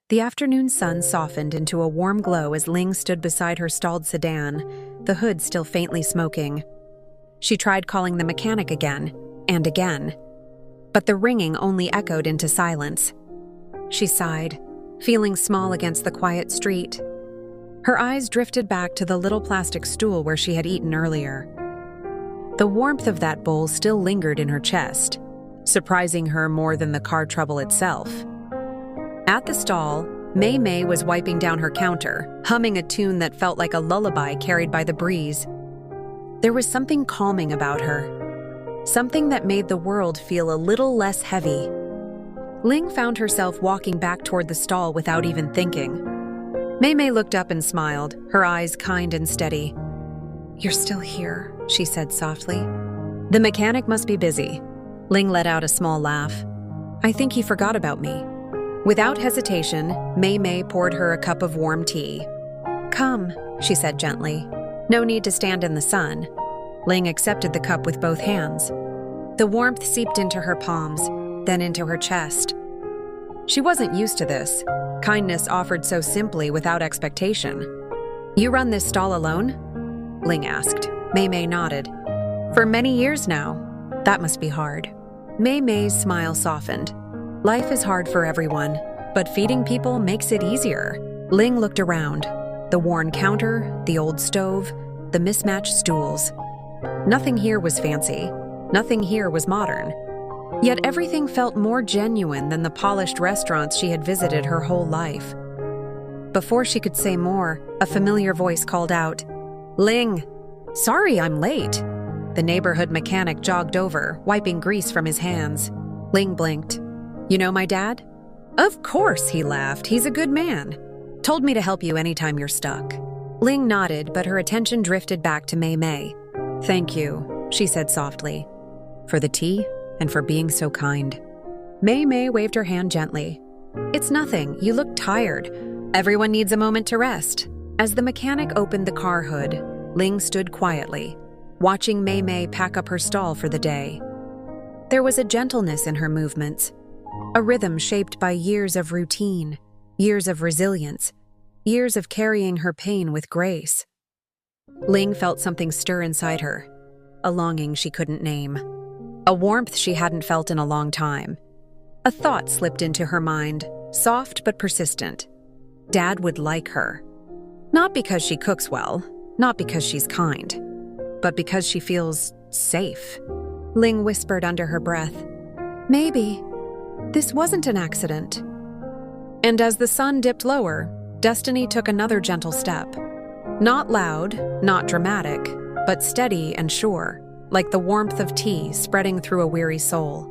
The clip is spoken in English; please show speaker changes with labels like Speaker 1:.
Speaker 1: The afternoon sun softened into a warm glow as Ling stood beside her stalled sedan, the hood still faintly smoking. She tried calling the mechanic again and again, but the ringing only echoed into silence. She sighed, feeling small against the quiet street. Her eyes drifted back to the little plastic stool where she had eaten earlier. The warmth of that bowl still lingered in her chest, surprising her more than the car trouble itself. At the stall, Mey Mey was wiping down her counter, humming a tune that felt like a lullaby carried by the breeze. There was something calming about her, something that made the world feel a little less heavy. Ling found herself walking back toward the stall without even thinking. Mey Mey looked up and smiled, her eyes kind and steady. "You're still here," she said softly. "The mechanic must be busy." Ling let out a small laugh. "I think he forgot about me." Without hesitation, Mey Mey poured her a cup of warm tea. "Come," she said gently. "No need to stand in the sun." Ling accepted the cup with both hands. The warmth seeped into her palms, then into her chest. She wasn't used to this. Kindness offered so simply without expectation. "You run this stall alone?" Ling asked. Mey Mey nodded. "For many years now. That must be hard." Mey Mey's smile softened. "Life is hard for everyone, but feeding people makes it easier." Ling looked around. The worn counter, the old stove, the mismatched stools. Nothing here was fancy. Nothing here was modern. Yet everything felt more genuine than the polished restaurants she had visited her whole life. Before she could say more, a familiar voice called out, "Ling! Sorry I'm late." The neighborhood mechanic jogged over, wiping grease from his hands. Ling blinked. "You know my dad?" "Of course," he laughed. "He's a good man. Told me to help you anytime you're stuck." Ling nodded, but her attention drifted back to Mey Mey. "Thank you," she said softly, "for the tea and for being so kind." Mey Mey waved her hand gently. "It's nothing. You look tired. Everyone needs a moment to rest." As the mechanic opened the car hood, Ling stood quietly, watching Mey Mey pack up her stall for the day. There was a gentleness in her movements, a rhythm shaped by years of routine, years of resilience, years of carrying her pain with grace. Ling felt something stir inside her, a longing she couldn't name, a warmth she hadn't felt in a long time. A thought slipped into her mind, soft but persistent. Dad would like her. Not because she cooks well, not because she's kind, but because she feels safe. Ling whispered under her breath, "Maybe this wasn't an accident." And as the sun dipped lower, destiny took another gentle step. Not loud, not dramatic, but steady and sure, like the warmth of tea spreading through a weary soul.